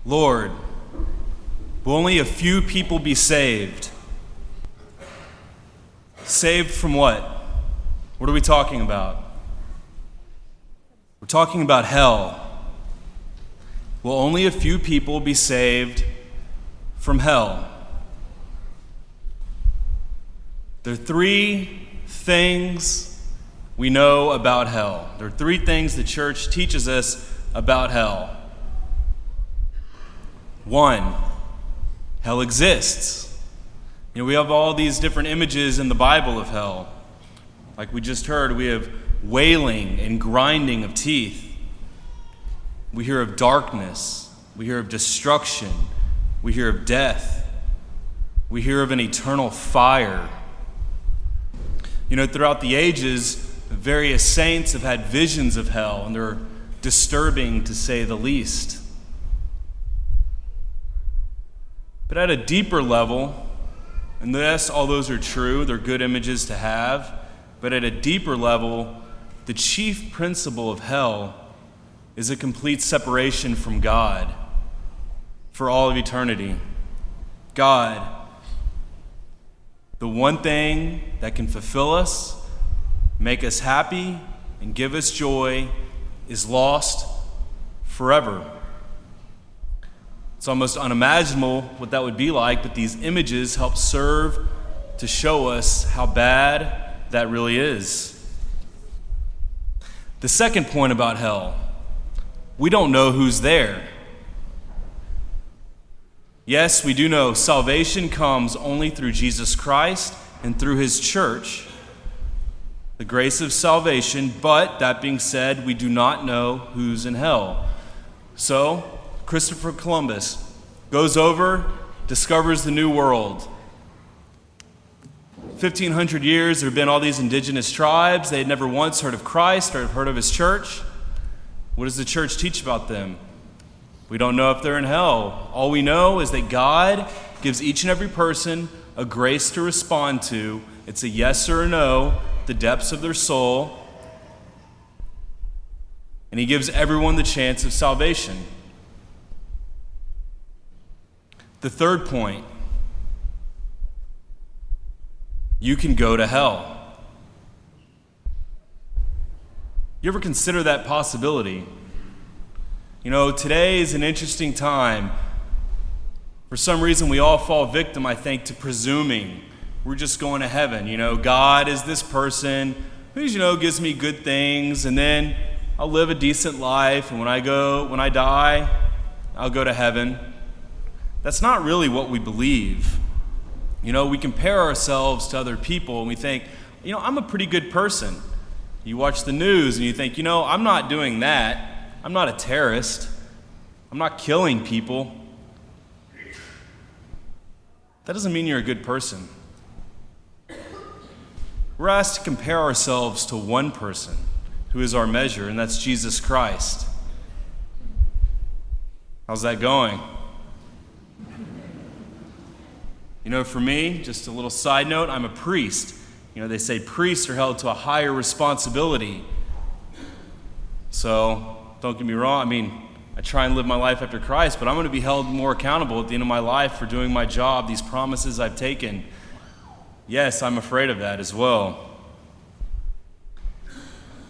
Lord, will only a few people be saved? Saved from what? What are we talking about? We're talking about hell. Will only a few people be saved from hell? There are three things we know about hell. There are three things the church teaches us about hell. One, hell exists. We have all these different images in the Bible of hell. Like we just heard, we have wailing and grinding of teeth. We hear of darkness. We hear of destruction. We hear of death. We hear of an eternal fire. Throughout the ages, various saints have had visions of hell, and they're disturbing to say the least. But at a deeper level, and yes, all those are true, they're good images to have, but at a deeper level, the chief principle of hell is a complete separation from God for all of eternity. God, the one thing that can fulfill us, make us happy, and give us joy, is lost forever. It's almost unimaginable what that would be like, but these images help serve to show us how bad that really is. The second point about hell, we don't know who's there. Yes, we do know salvation comes only through Jesus Christ and through his church, the grace of salvation, but that being said, we do not know who's in hell. So, Christopher Columbus goes over, discovers the New World. 1,500 years, there have been all these indigenous tribes. They had never once heard of Christ or heard of his church. What does the church teach about them? We don't know if they're in hell. All we know is that God gives each and every person a grace to respond to. It's a yes or a no, the depths of their soul. And he gives everyone the chance of salvation. The third point, you can go to hell. You ever consider that possibility? Today is an interesting time. For some reason, we all fall victim, I think, to presuming we're just going to heaven. God is this person who, gives me good things, and then I'll live a decent life, and when I die, I'll go to heaven. That's not really what we believe. We compare ourselves to other people, and we think, I'm a pretty good person. You watch the news, and you think, I'm not doing that. I'm not a terrorist. I'm not killing people. That doesn't mean you're a good person. We're asked to compare ourselves to one person who is our measure, and that's Jesus Christ. How's that going? For me, just a little side note, I'm a priest. They say priests are held to a higher responsibility. So, don't get me wrong, I try and live my life after Christ, but I'm going to be held more accountable at the end of my life for doing my job, these promises I've taken. Yes, I'm afraid of that as well.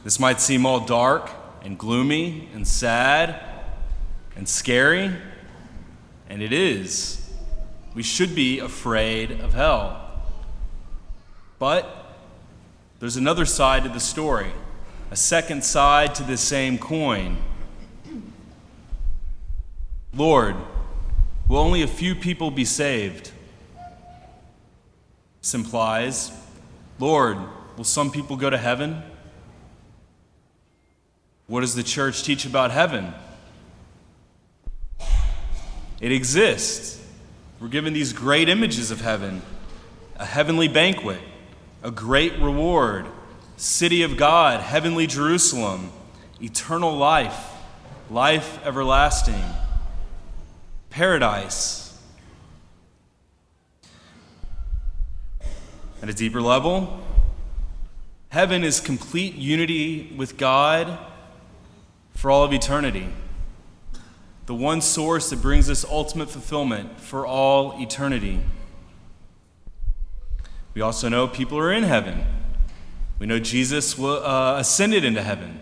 This might seem all dark and gloomy and sad and scary, and it is. We should be afraid of hell. But there's another side to the story, a second side to this same coin. Lord, will only a few people be saved? This implies, Lord, will some people go to heaven? What does the church teach about heaven? It exists. We're given these great images of heaven, a heavenly banquet, a great reward, city of God, heavenly Jerusalem, eternal life, life everlasting, paradise. At a deeper level, heaven is complete unity with God for all of eternity. the one source that brings us ultimate fulfillment for all eternity. We also know people are in heaven. We know Jesus ascended into heaven.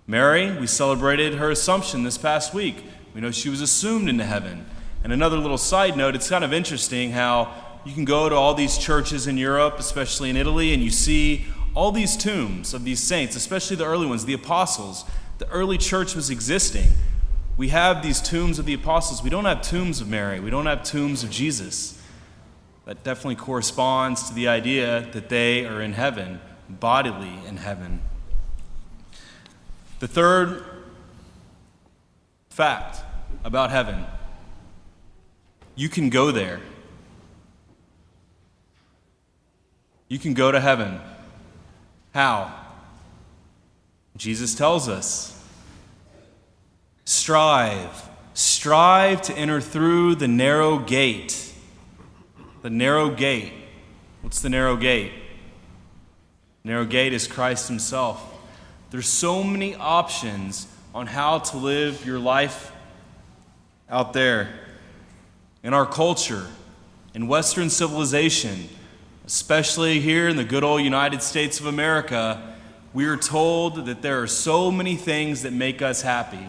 Mary, we celebrated her Assumption this past week. We know she was assumed into heaven. And another little side note, it's kind of interesting how you can go to all these churches in Europe, especially in Italy, and you see all these tombs of these saints, especially the early ones, the apostles. The early church was existing. We have these tombs of the apostles. We don't have tombs of Mary. We don't have tombs of Jesus. That definitely corresponds to the idea that they are in heaven, bodily in heaven. The third fact about heaven: you can go there. You can go to heaven. How? Jesus tells us, strive to enter through the narrow gate. The narrow gate. What's the narrow gate? The narrow gate is Christ himself. There's so many options on how to live your life out there. In our culture, in Western civilization, especially here in the good old United States of America, we are told that there are so many things that make us happy.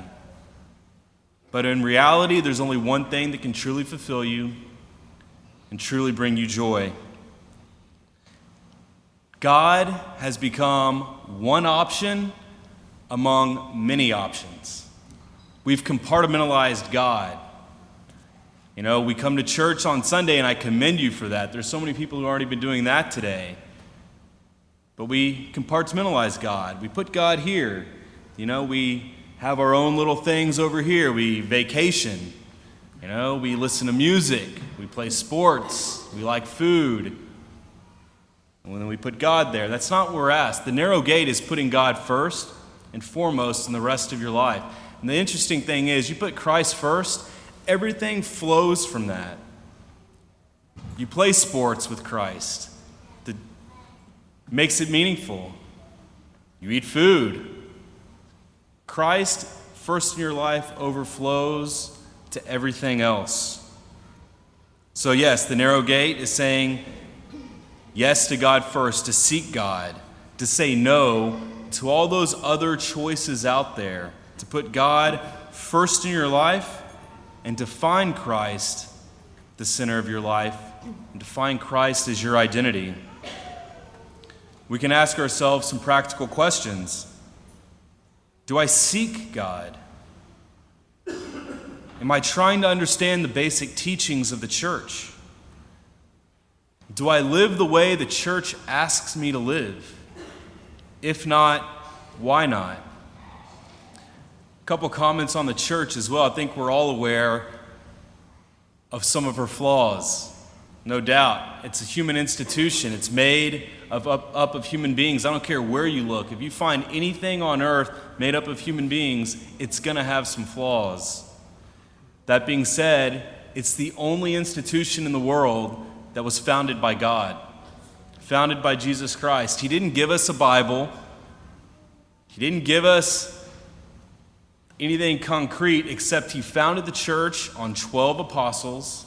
But in reality, there's only one thing that can truly fulfill you and truly bring you joy. God has become one option among many options. We've compartmentalized God. You know, we come to church on Sunday, and I commend you for that. There's so many people who already been doing that today. But we compartmentalize God. We put God here. You know, we have our own little things over here. We vacation. You know, we listen to music. We play sports. We like food. And then we put God there. That's not what we're asked. The narrow gate is putting God first and foremost in the rest of your life. And the interesting thing is, you put Christ first, everything flows from that. You play sports with Christ. That makes it meaningful. You eat food. Christ first in your life overflows to everything else. So yes, the narrow gate is saying yes to God first, to seek God, to say no to all those other choices out there, to put God first in your life, and to find Christ the center of your life, and to find Christ as your identity. We can ask ourselves some practical questions. Do I seek God? Am I trying to understand the basic teachings of the church? Do I live the way the church asks me to live? If not, why not? A couple comments on the church as well. I think we're all aware of some of her flaws. No doubt. It's a human institution. It's made up of human beings. I don't care where you look. If you find anything on earth made up of human beings, it's going to have some flaws. That being said, it's the only institution in the world that was founded by God, founded by Jesus Christ. He didn't give us a Bible. He didn't give us anything concrete, except he founded the church on 12 apostles.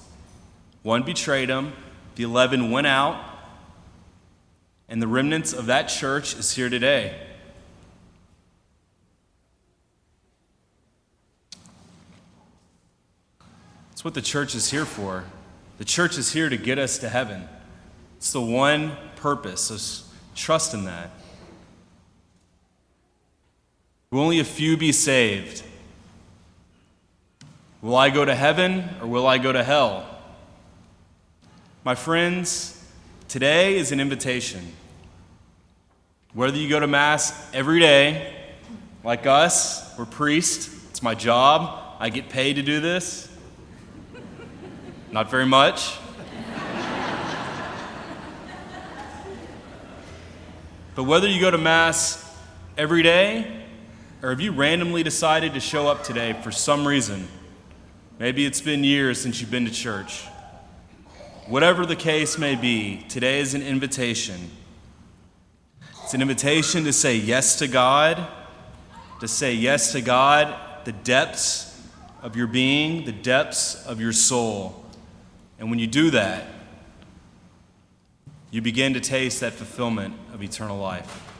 One betrayed him. The 11 went out. And the remnants of that church is here today. That's what the church is here for. The church is here to get us to heaven. It's the one purpose, so trust in that. Will only a few be saved? Will I go to heaven or will I go to hell? My friends, today is an invitation. Whether you go to Mass every day, like us, we're priests, it's my job, I get paid to do this. Not very much. But whether you go to Mass every day, or if you randomly decided to show up today for some reason, maybe it's been years since you've been to church. Whatever the case may be, today is an invitation. It's an invitation to say yes to God, the depths of your being, the depths of your soul. And when you do that, you begin to taste that fulfillment of eternal life.